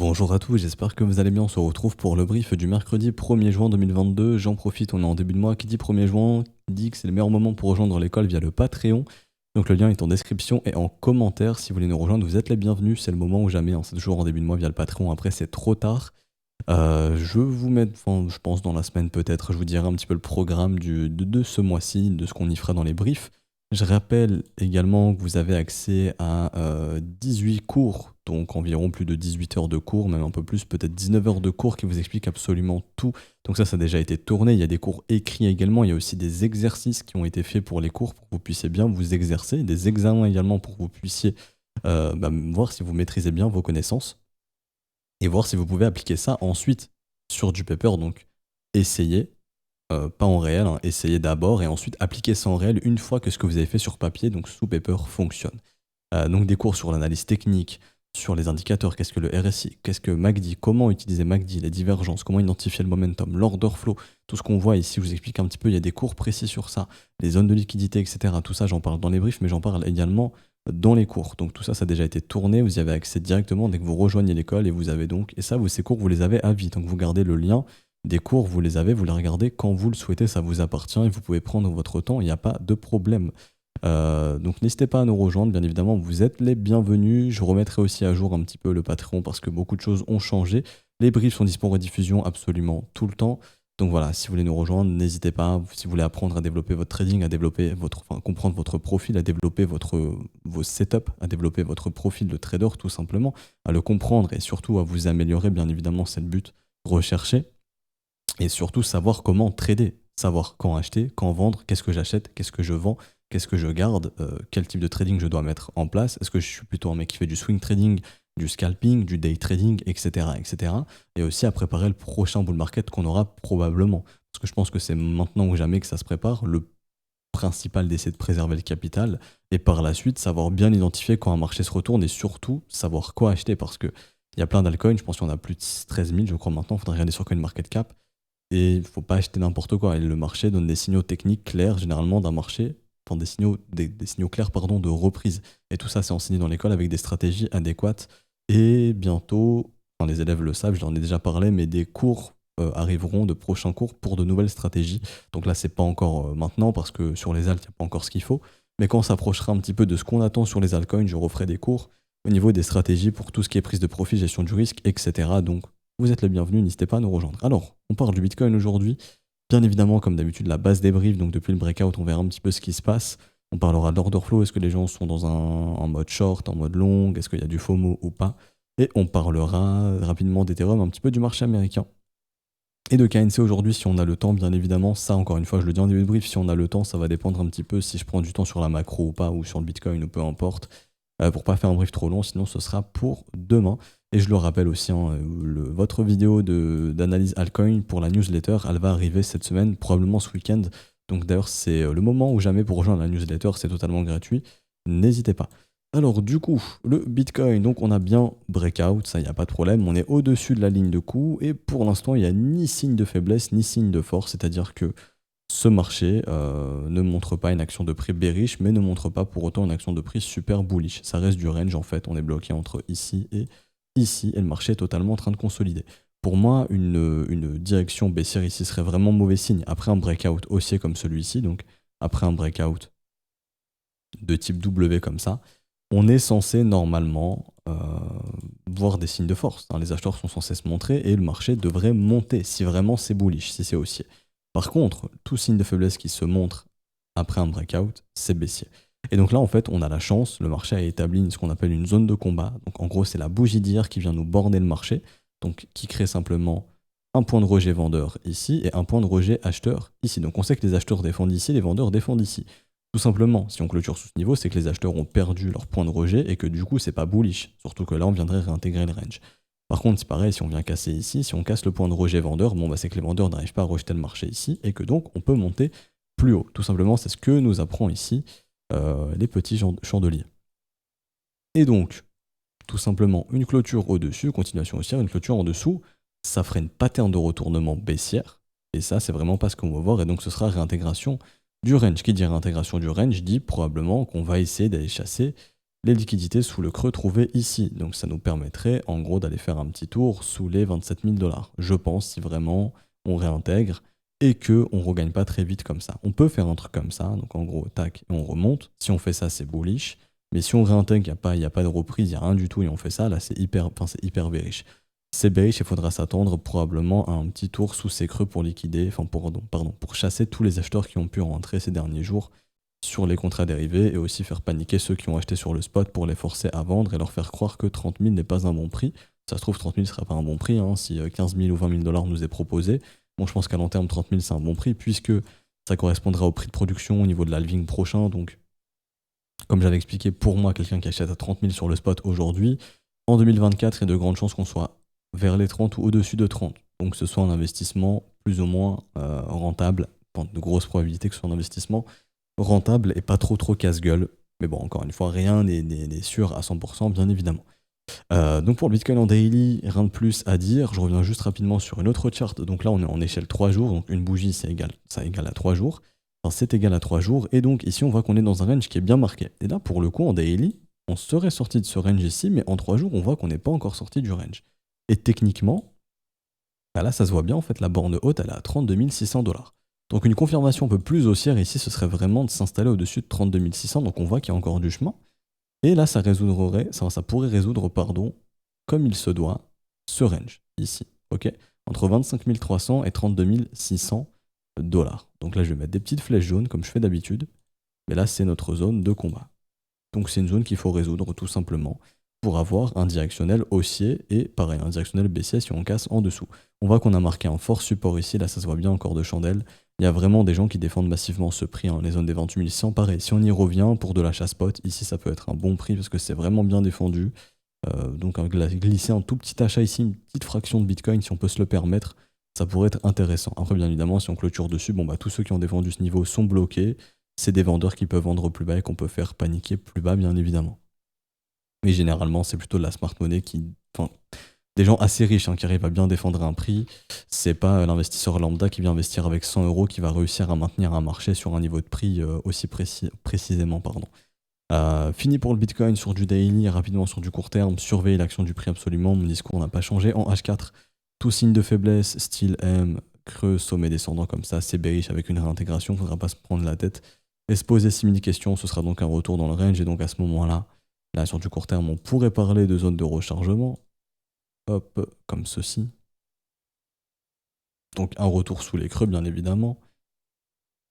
Bonjour à tous, j'espère que vous allez bien. On se retrouve pour le brief du mercredi 1er juin 2022. J'en profite, on est en début de mois. Qui dit 1er juin dit que c'est le meilleur moment pour rejoindre l'école via le Patreon. Donc le lien est en description et en commentaire. Si vous voulez nous rejoindre, vous êtes les bienvenus. C'est le moment ou jamais, hein. C'est toujours en début de mois via le Patreon. Après, c'est trop tard. Je vous mets, enfin, je pense dans la semaine peut-être, je vous dirai un petit peu le programme de ce mois-ci, de ce qu'on y fera dans les briefs. Je rappelle également que vous avez accès à 18 cours, donc environ plus de 18 heures de cours, même un peu plus, peut-être 19 heures de cours qui vous expliquent absolument tout. Donc ça a déjà été tourné, il y a des cours écrits également, il y a aussi des exercices qui ont été faits pour les cours pour que vous puissiez bien vous exercer, des examens également pour que vous puissiez voir si vous maîtrisez bien vos connaissances et voir si vous pouvez appliquer ça ensuite sur du paper, donc essayez. Pas en réel, hein, essayez d'abord et ensuite appliquez ça en réel une fois que ce que vous avez fait sur papier, donc sous paper, fonctionne. Donc des cours sur l'analyse technique, sur les indicateurs, qu'est-ce que le RSI, qu'est-ce que MACD, comment utiliser MACD, les divergences, comment identifier le momentum, l'order flow, tout ce qu'on voit ici, je vous explique un petit peu, il y a des cours précis sur ça, les zones de liquidité, etc. Tout ça, j'en parle dans les briefs, mais j'en parle également dans les cours. Donc tout ça, ça a déjà été tourné, vous y avez accès directement dès que vous rejoignez l'école et vous avez donc, et ça, ces cours, vous les avez à vie, donc vous gardez le lien des cours, vous les avez, vous les regardez quand vous le souhaitez, ça vous appartient et vous pouvez prendre votre temps, il n'y a pas de problème. Donc n'hésitez pas à nous rejoindre, bien évidemment, vous êtes les bienvenus. Je remettrai aussi à jour un petit peu le Patreon parce que beaucoup de choses ont changé. Les briefs sont disponibles en rediffusion absolument tout le temps. Donc voilà, si vous voulez nous rejoindre, n'hésitez pas. Si vous voulez apprendre à développer votre trading, à développer comprendre votre profil, à développer vos setups, à développer votre profil de trader tout simplement, à le comprendre et surtout à vous améliorer, bien évidemment, c'est le but recherché. Et surtout savoir comment trader, savoir quand acheter, quand vendre, qu'est-ce que j'achète, qu'est-ce que je vends, qu'est-ce que je garde, quel type de trading je dois mettre en place. Est-ce que je suis plutôt un mec qui fait du swing trading, du scalping, du day trading, etc., etc. Et aussi à préparer le prochain bull market qu'on aura probablement. Parce que je pense que c'est maintenant ou jamais que ça se prépare. Le principal d'essayer de préserver le capital et par la suite savoir bien identifier quand un marché se retourne et surtout savoir quoi acheter parce que il y a plein d'altcoins, je pense qu'il y en a plus de 13 000 je crois maintenant, il faudrait regarder sur CoinMarketCap et il ne faut pas acheter n'importe quoi. Et le marché donne des signaux techniques clairs, généralement, d'un marché, enfin des signaux clairs pardon, de reprise. Et tout ça, c'est enseigné dans l'école avec des stratégies adéquates. Et bientôt, enfin, les élèves le savent, je leur en ai déjà parlé, mais des cours arriveront, de prochains cours pour de nouvelles stratégies. Donc là, c'est pas encore maintenant, parce que sur les alts, il n'y a pas encore ce qu'il faut. Mais quand on s'approchera un petit peu de ce qu'on attend sur les altcoins, je referai des cours au niveau des stratégies pour tout ce qui est prise de profit, gestion du risque, etc. Donc vous êtes les bienvenus, n'hésitez pas à nous rejoindre. Alors, on parle du Bitcoin aujourd'hui. Bien évidemment, comme d'habitude, la base des briefs, donc depuis le breakout, on verra un petit peu ce qui se passe. On parlera de l'order flow, est-ce que les gens sont dans en mode short, en mode long, est-ce qu'il y a du FOMO ou pas. Et on parlera rapidement d'Ethereum, un petit peu du marché américain. Et de KNC aujourd'hui, si on a le temps, bien évidemment, ça encore une fois, je le dis en début de brief, si on a le temps, ça va dépendre un petit peu si je prends du temps sur la macro ou pas, ou sur le Bitcoin ou peu importe, pour pas faire un brief trop long, sinon ce sera pour demain. Et je le rappelle aussi, hein, votre vidéo d'analyse altcoin pour la newsletter, elle va arriver cette semaine, probablement ce week-end. Donc d'ailleurs, c'est le moment ou jamais pour rejoindre la newsletter, c'est totalement gratuit. N'hésitez pas. Alors du coup, le Bitcoin, donc on a bien breakout, ça il n'y a pas de problème, on est au-dessus de la ligne de coup et pour l'instant il n'y a ni signe de faiblesse ni signe de force, c'est-à-dire que ce marché ne montre pas une action de prix bearish mais ne montre pas pour autant une action de prix super bullish. Ça reste du range en fait, on est bloqué entre ici et le marché est totalement en train de consolider. Pour moi, une direction baissière ici serait vraiment mauvais signe. Après un breakout haussier comme celui-ci, donc après un breakout de type W comme ça, on est censé normalement voir des signes de force. Hein. Les acheteurs sont censés se montrer et le marché devrait monter si vraiment c'est bullish, si c'est haussier. Par contre, tout signe de faiblesse qui se montre après un breakout, c'est baissier. Et donc là, en fait, on a la chance, le marché a établi ce qu'on appelle une zone de combat. Donc en gros, c'est la bougie d'hier qui vient nous borner le marché, donc qui crée simplement un point de rejet vendeur ici et un point de rejet acheteur ici. Donc on sait que les acheteurs défendent ici, les vendeurs défendent ici. Tout simplement, si on clôture sous ce niveau, c'est que les acheteurs ont perdu leur point de rejet et que du coup, c'est pas bullish. Surtout que là, on viendrait réintégrer le range. Par contre, c'est pareil, si on vient casser ici, si on casse le point de rejet vendeur, bon, bah, c'est que les vendeurs n'arrivent pas à rejeter le marché ici et que donc, on peut monter plus haut. Tout simplement, c'est ce que nous apprend ici les petits chandeliers. Et donc, tout simplement, une clôture au-dessus, continuation haussière, une clôture en dessous, ça ferait une pattern de retournement baissière. Et ça, c'est vraiment pas ce qu'on va voir. Et donc, ce sera réintégration du range. Qui dit réintégration du range dit probablement qu'on va essayer d'aller chasser les liquidités sous le creux trouvé ici. Donc ça nous permettrait en gros d'aller faire un petit tour sous les 27 000 $. Je pense si vraiment on réintègre et qu'on ne regagne pas très vite comme ça. On peut faire un truc comme ça, donc en gros, tac, et on remonte. Si on fait ça, c'est bullish. Mais si on réintègre, il n'y a pas de reprise, il n'y a rien du tout et on fait ça, là c'est hyper bearish. C'est bearish, il faudra s'attendre probablement à un petit tour sous ces creux pour liquider, pour chasser tous les acheteurs qui ont pu rentrer ces derniers jours sur les contrats dérivés et aussi faire paniquer ceux qui ont acheté sur le spot pour les forcer à vendre et leur faire croire que 30 000 n'est pas un bon prix. Ça se trouve, 30 000 ne sera pas un bon prix, hein, si 15 000 ou 20 000 $ nous est proposé. Bon, je pense qu'à long terme, 30 000 c'est un bon prix puisque ça correspondra au prix de production au niveau de l'halving prochain. Donc, comme j'avais expliqué, pour moi, quelqu'un qui achète à 30 000 sur le spot aujourd'hui, en 2024, il y a de grandes chances qu'on soit vers les 30 ou au-dessus de 30. Donc, ce soit un investissement plus ou moins rentable, de grosses probabilités que ce soit un investissement rentable et pas trop casse-gueule. Mais bon, encore une fois, rien n'est sûr à 100%, bien évidemment. Donc pour le Bitcoin en daily, rien de plus à dire. Je reviens juste rapidement sur une autre chart. Donc là, on est en échelle 3 jours. Donc une bougie, ça égale à 3 jours. Enfin, c'est égal à 3 jours. Et donc ici, on voit qu'on est dans un range qui est bien marqué. Et là, pour le coup, en daily, on serait sorti de ce range ici, mais en 3 jours, on voit qu'on n'est pas encore sorti du range. Et techniquement, bah là, ça se voit bien, en fait, la borne haute, elle est à 32 600 $. Donc une confirmation un peu plus haussière ici, ce serait vraiment de s'installer au-dessus de 32 600. Donc on voit qu'il y a encore du chemin. Et là, ça pourrait résoudre, comme il se doit, ce range, ici, ok, entre 25 300 et 32 600 $. Donc là, je vais mettre des petites flèches jaunes, comme je fais d'habitude, mais là, c'est notre zone de combat. Donc c'est une zone qu'il faut résoudre, tout simplement, pour avoir un directionnel haussier, et pareil, un directionnel baissier si on casse en dessous. On voit qu'on a marqué un fort support ici, là, ça se voit bien encore de chandelle. Il y a vraiment des gens qui défendent massivement ce prix, hein, les zones des 28 600. Pareil, si on y revient pour de l'achat spot, ici ça peut être un bon prix parce que c'est vraiment bien défendu. Donc glisser un tout petit achat ici, une petite fraction de Bitcoin, si on peut se le permettre, ça pourrait être intéressant. Après, bien évidemment, si on clôture dessus, bon bah tous ceux qui ont défendu ce niveau sont bloqués. C'est des vendeurs qui peuvent vendre plus bas et qu'on peut faire paniquer plus bas, bien évidemment. Mais généralement, c'est plutôt de la smart money des gens assez riches, hein, qui arrivent à bien défendre un prix. C'est pas l'investisseur lambda qui vient investir avec 100 € qui va réussir à maintenir un marché sur un niveau de prix aussi précisément. Fini pour le Bitcoin sur du daily, rapidement sur du court terme. Surveillez l'action du prix absolument. Mon discours n'a pas changé. En H4, tout signe de faiblesse, style M, creux, sommet descendant comme ça, c'est bearish avec une réintégration. Faudra pas se prendre la tête et se poser 6000 questions. Ce sera donc un retour dans le range. Et donc à ce moment-là, là sur du court terme, on pourrait parler de zone de rechargement. Hop, comme ceci. Donc un retour sous les creux, bien évidemment.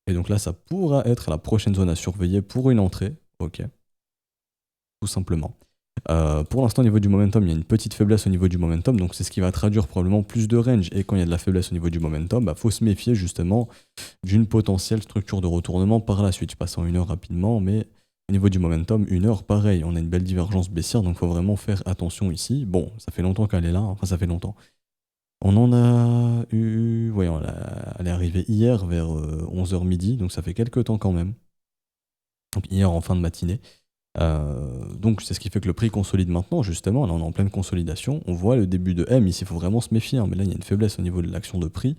Et donc là, ça pourra être la prochaine zone à surveiller pour une entrée. Ok. Tout simplement. Pour l'instant, au niveau du momentum, il y a une petite faiblesse au niveau du momentum. Donc c'est ce qui va traduire probablement plus de range. Et quand il y a de la faiblesse au niveau du momentum, bah, faut se méfier justement d'une potentielle structure de retournement par la suite. Je passe en 1 heure rapidement, mais au niveau du momentum, 1 heure, pareil, on a une belle divergence baissière, donc il faut vraiment faire attention ici. Bon, ça fait longtemps qu'elle est là, enfin ça fait longtemps. On en a eu... Oui, elle est arrivée hier vers 11h midi, donc ça fait quelques temps quand même. Donc hier en fin de matinée. Donc c'est ce qui fait que le prix consolide maintenant, justement. Là on est en pleine consolidation. On voit le début de M, ici il faut vraiment se méfier, hein, mais là il y a une faiblesse au niveau de l'action de prix.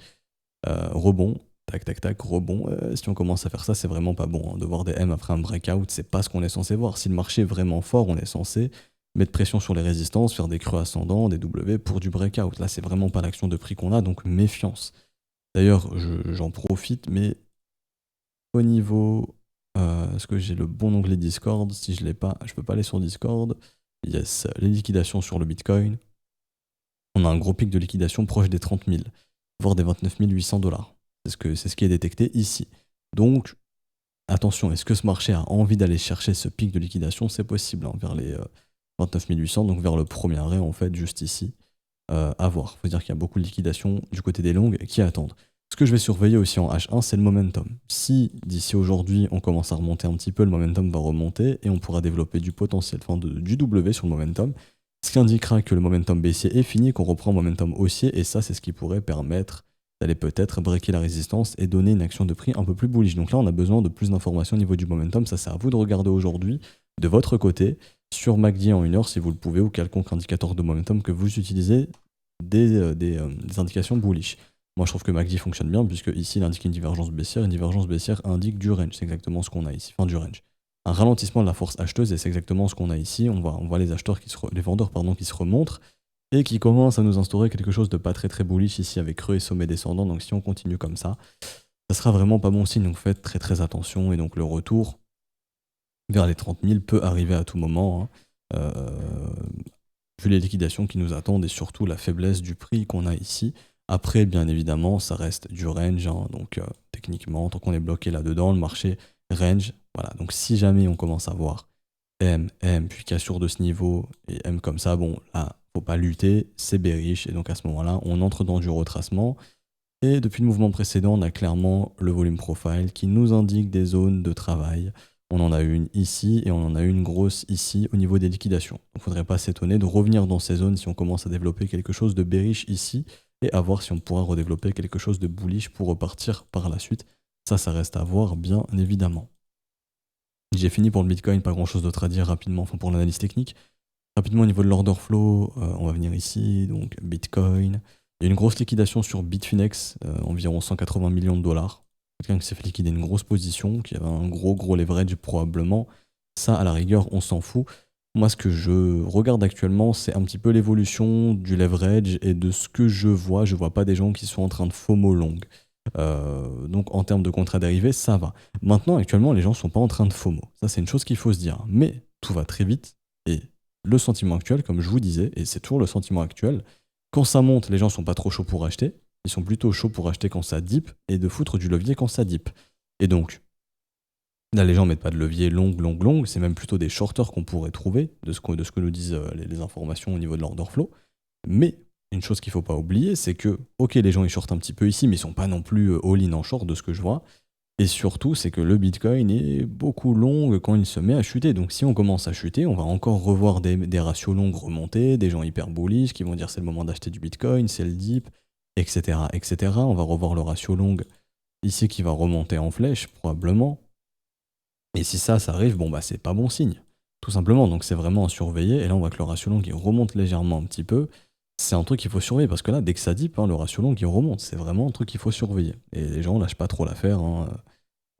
Rebond, tac, rebond. Si on commence à faire ça, c'est vraiment pas bon. Hein. De voir des M après un breakout, c'est pas ce qu'on est censé voir. Si le marché est vraiment fort, on est censé mettre pression sur les résistances, faire des creux ascendants, des W pour du breakout. Là, c'est vraiment pas l'action de prix qu'on a, donc méfiance. D'ailleurs, j'en profite, mais au niveau... est-ce que j'ai le bon onglet Discord? Si je l'ai pas, je peux pas aller sur Discord. Yes, les liquidations sur le Bitcoin. On a un gros pic de liquidation proche des 30 000. Voire des 29 800 $. C'est ce qui est détecté ici. Donc, attention, est-ce que ce marché a envie d'aller chercher ce pic de liquidation? C'est possible, hein, vers les 29 800, donc vers le premier arrêt, en fait, juste ici. À voir. Il faut dire qu'il y a beaucoup de liquidations du côté des longues qui attendent. Ce que je vais surveiller aussi en H1, c'est le momentum. Si d'ici aujourd'hui, on commence à remonter un petit peu, le momentum va remonter et on pourra développer du potentiel, du W sur le momentum. Ce qui indiquera que le momentum baissier est fini, qu'on reprend le momentum haussier, et ça, c'est ce qui pourrait permettre d'aller peut-être breaker la résistance et donner une action de prix un peu plus bullish. Donc là, on a besoin de plus d'informations au niveau du momentum. Ça, c'est à vous de regarder aujourd'hui, de votre côté, sur MACD en 1 heure, si vous le pouvez, ou quelconque indicateur de momentum que vous utilisez, des indications bullish. Moi, je trouve que MACD fonctionne bien, puisque ici, il indique une divergence baissière indique du range. C'est exactement ce qu'on a ici, fin du range. un ralentissement de la force acheteuse, et c'est exactement ce qu'on a ici. On voit les vendeurs qui se remontrent et qui commencent à nous instaurer quelque chose de pas très très bullish ici avec creux et sommet descendant. Donc si on continue comme ça sera vraiment pas bon signe. Donc faites très très attention. Et donc le retour vers les 30 000 peut arriver à tout moment, hein. Vu les liquidations qui nous attendent et surtout la faiblesse du prix qu'on a ici. Après, bien évidemment, ça reste du range, hein. Donc techniquement, tant qu'on est bloqué là-dedans, le marché range. Voilà, donc si jamais on commence à voir M, puis cassure de ce niveau et M comme ça, bon, là, faut pas lutter, c'est bearish. Et donc à ce moment-là, on entre dans du retracement. Et depuis le mouvement précédent, on a clairement le volume profile qui nous indique des zones de travail. On en a une ici et on en a une grosse ici au niveau des liquidations. Donc il ne faudrait pas s'étonner de revenir dans ces zones si on commence à développer quelque chose de bearish ici et à voir si on pourra redévelopper quelque chose de bullish pour repartir par la suite. Ça reste à voir bien évidemment. J'ai fini pour le Bitcoin, pas grand chose d'autre à dire rapidement, enfin pour l'analyse technique. Rapidement au niveau de l'order flow, on va venir ici, donc Bitcoin. Il y a une grosse liquidation sur Bitfinex, environ 180 millions de dollars. Quelqu'un qui s'est fait liquider une grosse position, qui avait un gros leverage probablement. Ça, à la rigueur, on s'en fout. Moi, ce que je regarde actuellement, c'est un petit peu l'évolution du leverage et de ce que je vois. Je vois pas des gens qui sont en train de FOMO long. Donc en termes de contrats dérivés, ça va. Maintenant, actuellement, les gens sont pas en train de FOMO. Ça, c'est une chose qu'il faut se dire. Mais tout va très vite. Et le sentiment actuel, comme je vous disais, et c'est toujours le sentiment actuel, quand ça monte, les gens sont pas trop chauds pour acheter. Ils sont plutôt chauds pour acheter quand ça dip et de foutre du levier quand ça dip. Et donc, là, les gens mettent pas de levier long. C'est même plutôt des shorters qu'on pourrait trouver de ce que nous disent les informations au niveau de l'order flow. Mais une chose qu'il faut pas oublier, c'est que, ok, les gens ils shortent un petit peu ici, mais ils sont pas non plus all-in en short de ce que je vois. Et surtout, c'est que le Bitcoin est beaucoup long quand il se met à chuter. Donc si on commence à chuter, on va encore revoir des ratios longs remonter, des gens hyper bullish qui vont dire c'est le moment d'acheter du Bitcoin, c'est le dip, etc., etc. On va revoir le ratio long ici qui va remonter en flèche, probablement. Et si ça arrive, bon bah c'est pas bon signe, tout simplement. Donc c'est vraiment à surveiller. Et là, on voit que le ratio long il remonte légèrement un petit peu. C'est un truc qu'il faut surveiller parce que là, dès que ça dip, hein, le ratio long il remonte. C'est vraiment un truc qu'il faut surveiller. Et les gens lâchent pas trop l'affaire, hein.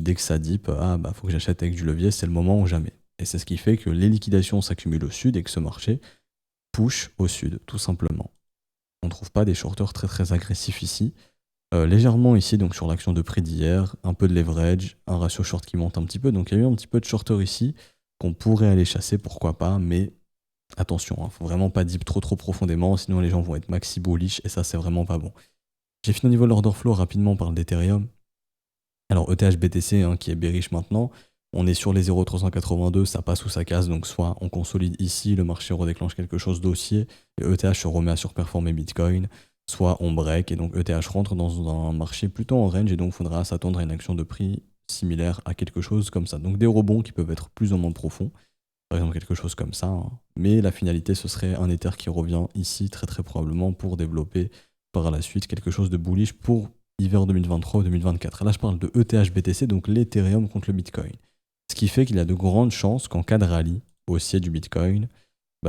Dès que ça dip, faut que j'achète avec du levier, c'est le moment ou jamais. Et c'est ce qui fait que les liquidations s'accumulent au sud et que ce marché push au sud, tout simplement. On ne trouve pas des shorters très très agressifs ici. Légèrement ici, donc sur l'action de prix d'hier, un peu de leverage, un ratio short qui monte un petit peu. Donc il y a eu un petit peu de shorter ici qu'on pourrait aller chasser, pourquoi pas, mais attention, hein, faut vraiment pas dip trop profondément, sinon les gens vont être maxi bullish et ça c'est vraiment pas bon. J'ai fini au niveau de l'order flow rapidement par l'Ethereum. Alors ETH BTC hein, qui est bearish maintenant, on est sur les 0,382, ça passe ou ça casse, donc soit on consolide ici, le marché redéclenche quelque chose d'haussier, et ETH se remet à surperformer Bitcoin, soit on break, et donc ETH rentre dans un marché plutôt en range, et donc il faudra s'attendre à une action de prix similaire à quelque chose comme ça. Donc des rebonds qui peuvent être plus ou moins profonds, par exemple quelque chose comme ça, hein. Mais la finalité ce serait un Ether qui revient ici très très probablement pour développer par la suite quelque chose de bullish pour hiver 2023 ou 2024. Là, je parle de ETH BTC, donc l'Ethereum contre le Bitcoin. Ce qui fait qu'il y a de grandes chances qu'en cas de rallye haussier du Bitcoin,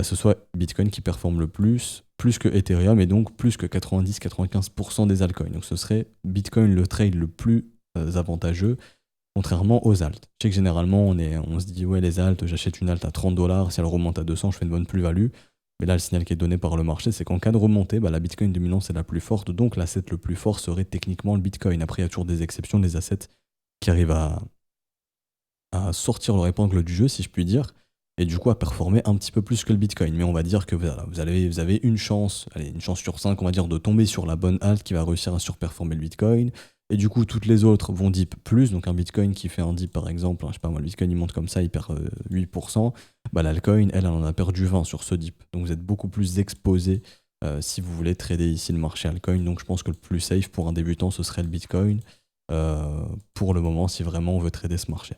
ce soit Bitcoin qui performe le plus que Ethereum, et donc plus que 90-95% des altcoins. Donc ce serait Bitcoin le trade le plus avantageux, contrairement aux alts. Je sais que généralement, on se dit, ouais, les alts, j'achète une alt à 30 $, si elle remonte à 200, je fais une bonne plus-value. Mais là, le signal qui est donné par le marché, c'est qu'en cas de remontée, la Bitcoin dominante est la plus forte, donc l'asset le plus fort serait techniquement le Bitcoin. Après, il y a toujours des exceptions, des assets qui arrivent à sortir leur épingle du jeu, si je puis dire, et du coup à performer un petit peu plus que le Bitcoin. Mais on va dire que voilà, vous avez une chance sur 5, on va dire, de tomber sur la bonne alt qui va réussir à surperformer le Bitcoin. Et du coup, toutes les autres vont dip plus. Donc un Bitcoin qui fait un dip, par exemple, je sais pas moi, le Bitcoin il monte comme ça, il perd 8%. L'altcoin, elle en a perdu 20 sur ce dip. Donc vous êtes beaucoup plus exposé si vous voulez trader ici le marché altcoin. Donc je pense que le plus safe pour un débutant, ce serait le Bitcoin. Pour le moment, si vraiment on veut trader ce marché.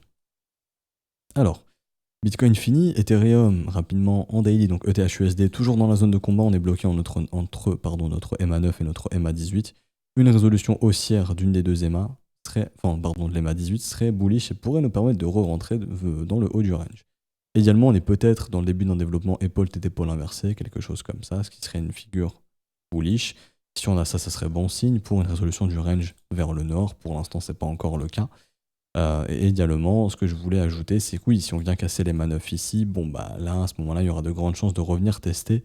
Alors, Bitcoin fini, Ethereum rapidement en daily, donc ETHUSD toujours dans la zone de combat, on est bloqué entre notre EMA9 et notre EMA18. Une résolution haussière d'une des deux EMA de l'EMA18 serait bullish et pourrait nous permettre de re-rentrer dans le haut du range. Également, on est peut-être dans le début d'un développement épaule-tête-épaule inversé, quelque chose comme ça, ce qui serait une figure bullish. Si on a ça, ça serait bon signe pour une résolution du range vers le nord. Pour l'instant, c'est pas encore le cas. Et également, ce que je voulais ajouter, c'est que oui, si on vient casser les manœuvres ici, bon bah là, à ce moment-là, il y aura de grandes chances de revenir tester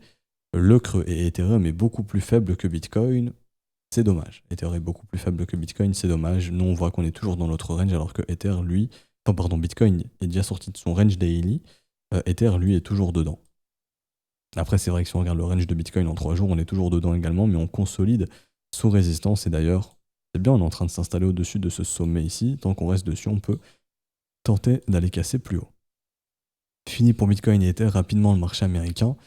le creux. Et Ethereum est beaucoup plus faible que Bitcoin, c'est dommage. Ether est beaucoup plus faible que Bitcoin, c'est dommage. Nous, on voit qu'on est toujours dans notre range, alors que Ether, lui, enfin pardon, Bitcoin est déjà sorti de son range daily, Ether, lui, est toujours dedans. Après, c'est vrai que si on regarde le range de Bitcoin en 3 jours, on est toujours dedans également, mais on consolide sous résistance. Et d'ailleurs, c'est bien, on est en train de s'installer au-dessus de ce sommet ici. Tant qu'on reste dessus, on peut tenter d'aller casser plus haut. Fini pour Bitcoin et Ether, rapidement le marché américain.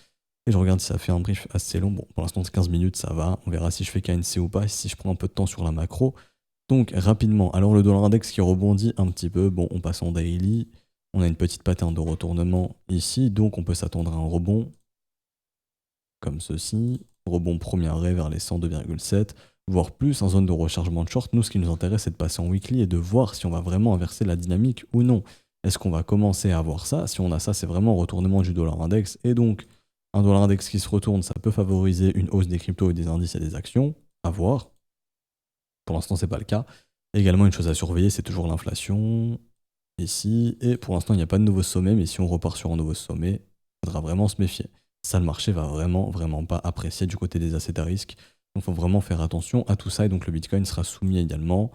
Et je regarde si ça fait un brief assez long. Bon, pour l'instant, c'est 15 minutes, ça va. On verra si je fais KNC ou pas, si je prends un peu de temps sur la macro. Donc, rapidement, alors le dollar index qui rebondit un petit peu. Bon, on passe en daily. On a une petite pattern de retournement ici, donc on peut s'attendre à un rebond comme ceci. Rebond premier arrêt vers les 102,7, voire plus en zone de rechargement de short. Nous, ce qui nous intéresse, c'est de passer en weekly et de voir si on va vraiment inverser la dynamique ou non. Est-ce qu'on va commencer à avoir ça? Si on a ça, c'est vraiment un retournement du dollar index. Et donc, un dollar index qui se retourne, ça peut favoriser une hausse des cryptos et des indices et des actions. À voir. Pour l'instant, c'est pas le cas. Également, une chose à surveiller, c'est toujours l'inflation. Ici. Et pour l'instant, il n'y a pas de nouveau sommet, mais si on repart sur un nouveau sommet, il faudra vraiment se méfier. Ça, le marché va vraiment pas apprécier du côté des assets à risque. Donc, il faut vraiment faire attention à tout ça. Et donc, le Bitcoin sera soumis également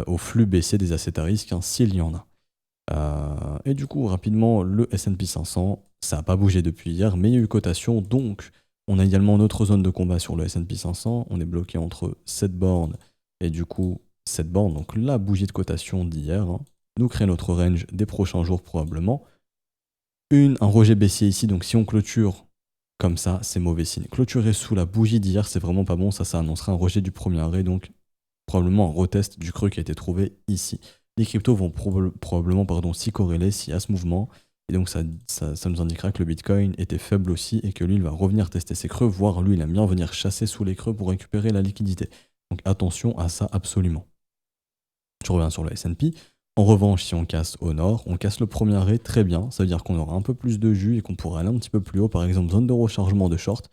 au flux baissier des assets à risque, hein, s'il y en a. Et du coup, rapidement, le S&P 500, ça n'a pas bougé depuis hier, mais il y a eu cotation. Donc, on a également notre zone de combat sur le S&P 500. On est bloqué entre cette borne et du coup, cette borne. Donc, la bougie de cotation d'hier, hein, nous crée notre range des prochains jours probablement. Un rejet baissier ici, donc si on clôture comme ça, c'est mauvais signe. Clôturer sous la bougie d'hier, c'est vraiment pas bon, ça annoncera un rejet du premier arrêt, donc probablement un retest du creux qui a été trouvé ici. Les cryptos vont probablement s'y corréler s'il y a ce mouvement, et donc ça nous indiquera que le Bitcoin était faible aussi, et que lui, il va revenir tester ses creux, voire lui, il aime bien venir chasser sous les creux pour récupérer la liquidité. Donc attention à ça absolument. Je reviens sur le S&P. En revanche, si on casse au nord, on casse le premier arrêt, très bien. Ça veut dire qu'on aura un peu plus de jus et qu'on pourra aller un petit peu plus haut, par exemple zone de rechargement de short.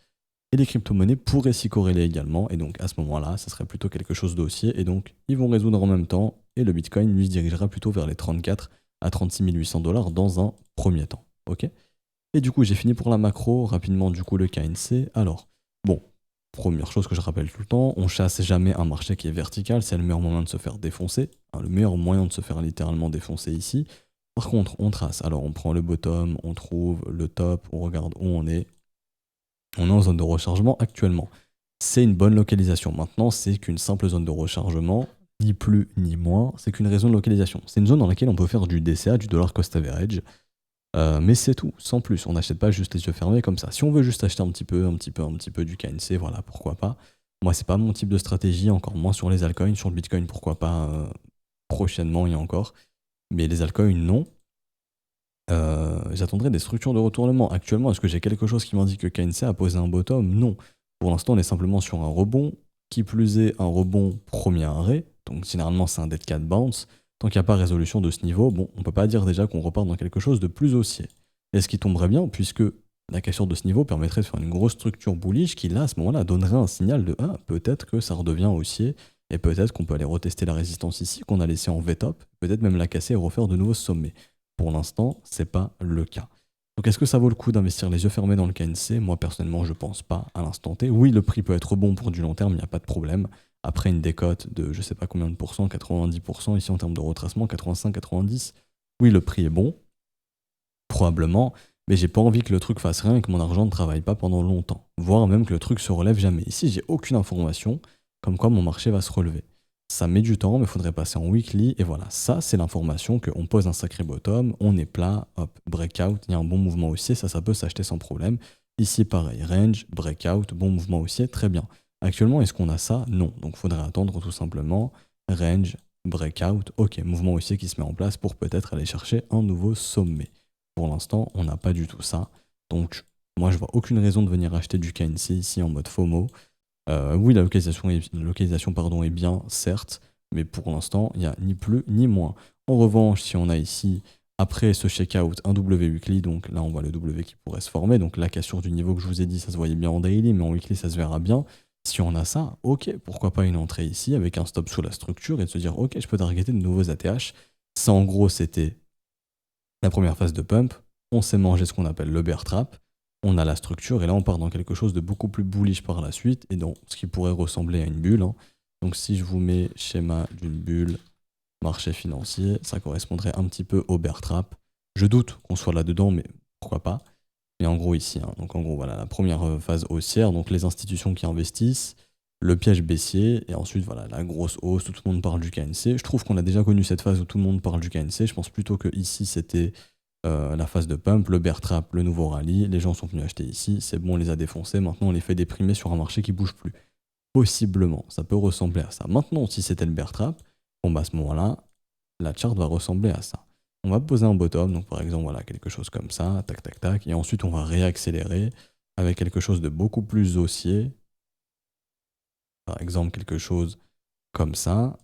Et les crypto-monnaies pourraient s'y corréler également. Et donc à ce moment-là, ça serait plutôt quelque chose d'haussier. Et donc ils vont résoudre en même temps. Et le Bitcoin, lui, se dirigera plutôt vers les 34 à 36 800 $ dans un premier temps. Ok. Et du coup, j'ai fini pour la macro. Rapidement, du coup, le KNC. Alors, bon, première chose que je rappelle tout le temps, on chasse jamais un marché qui est vertical, c'est le meilleur moyen de se faire défoncer, hein, le meilleur moyen de se faire littéralement défoncer ici. Par contre, on trace, alors on prend le bottom, on trouve le top, on regarde où on est. On est en zone de rechargement actuellement. C'est une bonne localisation. Maintenant, c'est qu'une simple zone de rechargement, ni plus ni moins, c'est qu'une raison de localisation. C'est une zone dans laquelle on peut faire du DCA, du dollar cost average, mais c'est tout, sans plus. On n'achète pas juste les yeux fermés comme ça. Si on veut juste acheter un petit peu du KNC, voilà, pourquoi pas. Moi, c'est pas mon type de stratégie, encore moins sur les altcoins. Sur le Bitcoin, pourquoi pas prochainement et encore. Mais les altcoins, non. J'attendrai des structures de retournement. Actuellement, est-ce que j'ai quelque chose qui m'indique que KNC a posé un bottom? Non. Pour l'instant, on est simplement sur un rebond. Qui plus est, un rebond premier arrêt. Donc, généralement, c'est un dead cat bounce. Tant qu'il n'y a pas résolution de ce niveau, bon, on peut pas dire déjà qu'on repart dans quelque chose de plus haussier. Et ce qui tomberait bien, puisque la cassure de ce niveau permettrait de faire une grosse structure bullish qui, là, à ce moment-là, donnerait un signal de peut-être que ça redevient haussier, et peut-être qu'on peut aller retester la résistance ici, qu'on a laissé en V-top, peut-être même la casser et refaire de nouveaux sommets. Pour l'instant, c'est pas le cas. Donc est-ce que ça vaut le coup d'investir les yeux fermés dans le KNC? Moi, personnellement, je pense pas à l'instant T. Oui, le prix peut être bon pour du long terme, il n'y a pas de problème. Après une décote de je sais pas combien de pourcents, 90% ici en termes de retracement, 85, 90, oui, le prix est bon, probablement, mais j'ai pas envie que le truc fasse rien et que mon argent ne travaille pas pendant longtemps, voire même que le truc se relève jamais. Ici, j'ai aucune information comme quoi mon marché va se relever. Ça met du temps, mais il faudrait passer en weekly, et voilà, ça c'est l'information qu'on pose un sacré bottom, on est plat, hop, breakout, il y a un bon mouvement haussier, ça peut s'acheter sans problème. Ici pareil, range, breakout, bon mouvement haussier, très bien. Actuellement, est-ce qu'on a ça? Non. Donc, il faudrait attendre tout simplement range, breakout, ok, mouvement haussier qui se met en place pour peut-être aller chercher un nouveau sommet. Pour l'instant, on n'a pas du tout ça. Donc, moi, je vois aucune raison de venir acheter du KNC ici en mode FOMO. Oui, la localisation est bien, certes, mais pour l'instant, il n'y a ni plus ni moins. En revanche, si on a ici, après ce checkout, un W weekly, donc là, on voit le W qui pourrait se former. Donc la cassure du niveau que je vous ai dit, ça se voyait bien en daily, mais en weekly, ça se verra bien. Si on a ça, ok, pourquoi pas une entrée ici avec un stop sous la structure et de se dire, ok, je peux targeter de nouveaux ATH Ça, en gros, c'était la première phase de pump. On s'est mangé ce qu'on appelle le bear trap. On a la structure et là, on part dans quelque chose de beaucoup plus bullish par la suite et dans ce qui pourrait ressembler à une bulle, hein. Donc, si je vous mets schéma d'une bulle, marché financier, ça correspondrait un petit peu au bear trap. Je doute qu'on soit là-dedans, mais pourquoi pas. Et en gros ici, hein. Donc en gros voilà la première phase haussière, donc les institutions qui investissent, le piège baissier, et ensuite voilà la grosse hausse où tout le monde parle du KNC. Je trouve qu'on a déjà connu cette phase où tout le monde parle du KNC. Je pense plutôt que ici c'était la phase de pump, le bear trap, le nouveau rallye. Les gens sont venus acheter ici, c'est bon, on les a défoncés. Maintenant on les fait déprimer sur un marché qui bouge plus. Possiblement, ça peut ressembler à ça. Maintenant, si c'était le bear trap, bon bah à ce moment-là, la chart va ressembler à ça. On va poser un bottom, donc par exemple voilà quelque chose comme ça, tac tac tac, et ensuite on va réaccélérer avec quelque chose de beaucoup plus haussier, par exemple quelque chose comme ça,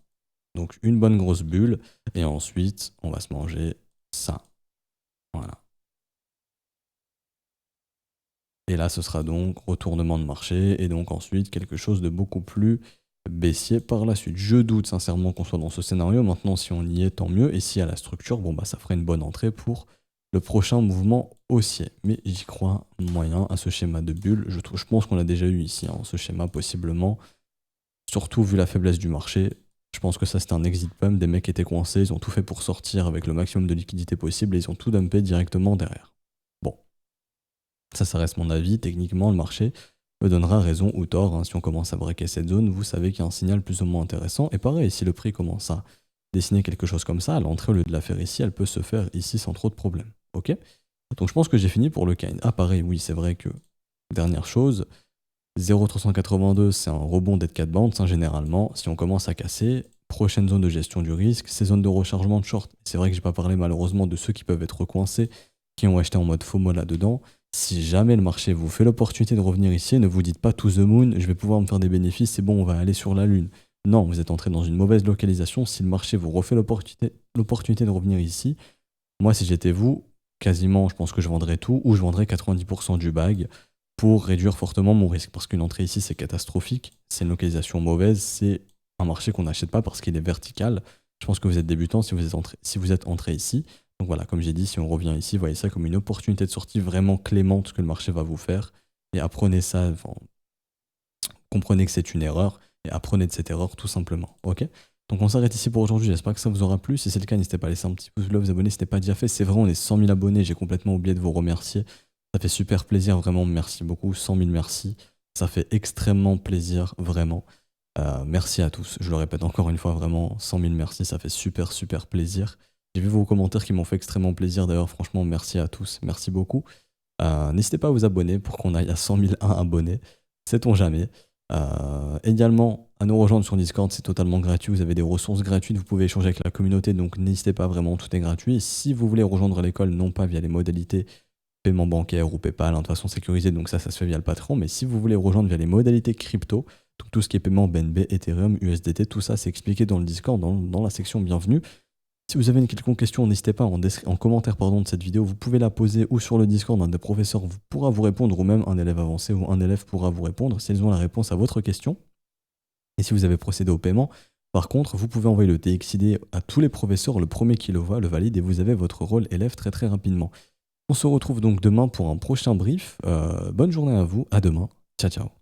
donc une bonne grosse bulle, et ensuite on va se manger ça, voilà. Et là ce sera donc retournement de marché, et donc ensuite quelque chose de beaucoup plus baissier par la suite. Je doute sincèrement qu'on soit dans ce scénario. Maintenant, si on y est, tant mieux. Et si à la structure, bon bah ça ferait une bonne entrée pour le prochain mouvement haussier. Mais j'y crois moyen à ce schéma de bulle. Je pense qu'on l'a déjà eu ici, hein, ce schéma possiblement. Surtout vu la faiblesse du marché. Je pense que ça c'était un exit pump. Des mecs étaient coincés, ils ont tout fait pour sortir avec le maximum de liquidité possible et ils ont tout dumpé directement derrière. Bon, ça reste mon avis. Techniquement, le marché me donnera raison ou tort, hein. Si on commence à breaker cette zone, vous savez qu'il y a un signal plus ou moins intéressant. Et pareil, si le prix commence à dessiner quelque chose comme ça, l'entrée au lieu de la faire ici, elle peut se faire ici sans trop de problème. Ok. Donc je pense que j'ai fini pour le KN. Ah pareil, oui, c'est vrai que, dernière chose, 0,382, c'est un rebond dead cat bounce, hein, généralement. Si on commence à casser, prochaine zone de gestion du risque, c'est zone de rechargement de short. C'est vrai que j'ai pas parlé malheureusement de ceux qui peuvent être coincés, qui ont acheté en mode FOMO là-dedans. Si jamais le marché vous fait l'opportunité de revenir ici, ne vous dites pas to the moon, je vais pouvoir me faire des bénéfices, c'est bon, on va aller sur la lune. Non, vous êtes entré dans une mauvaise localisation. Si le marché vous refait l'opportunité de revenir ici, moi si j'étais vous, quasiment je pense que je vendrais tout ou je vendrais 90% du bag pour réduire fortement mon risque. Parce qu'une entrée ici c'est catastrophique, c'est une localisation mauvaise, c'est un marché qu'on n'achète pas parce qu'il est vertical. Je pense que vous êtes débutant si vous êtes entré ici. Donc voilà, comme j'ai dit, si on revient ici, voyez ça comme une opportunité de sortie vraiment clémente que le marché va vous faire. Et apprenez ça, enfin, comprenez que c'est une erreur et apprenez de cette erreur tout simplement. Ok. Donc on s'arrête ici pour aujourd'hui, j'espère que ça vous aura plu. Si c'est le cas, n'hésitez pas à laisser un petit pouce bleu, vous abonner si ce n'est pas déjà fait. C'est vrai, on est 100 000 abonnés, j'ai complètement oublié de vous remercier. Ça fait super plaisir, vraiment, merci beaucoup, 100 000 merci. Ça fait extrêmement plaisir, vraiment. Merci à tous, je le répète encore une fois, vraiment, 100 000 merci, ça fait super plaisir. J'ai vu vos commentaires qui m'ont fait extrêmement plaisir, d'ailleurs, franchement, merci à tous, merci beaucoup. N'hésitez pas à vous abonner pour qu'on aille à 100 001 abonnés, sait-on jamais. Également, à nous rejoindre sur Discord, c'est totalement gratuit, vous avez des ressources gratuites, vous pouvez échanger avec la communauté, donc n'hésitez pas, vraiment, tout est gratuit. Et si vous voulez rejoindre l'école, non pas via les modalités paiement bancaire ou PayPal, hein, de façon sécurisée, donc ça se fait via le Patreon, mais si vous voulez rejoindre via les modalités crypto, donc tout ce qui est paiement BNB, Ethereum, USDT, tout ça c'est expliqué dans le Discord, dans la section bienvenue. Si vous avez une quelconque question, n'hésitez pas en commentaire de cette vidéo, vous pouvez la poser ou sur le Discord, un des professeurs pourra vous répondre, ou même un élève avancé ou un élève pourra vous répondre s'ils ont la réponse à votre question. Et si vous avez procédé au paiement, par contre, vous pouvez envoyer le TXID à tous les professeurs, le premier qui le voit le valide et vous avez votre rôle élève très rapidement. On se retrouve donc demain pour un prochain brief. Bonne journée à vous, à demain. Ciao ciao.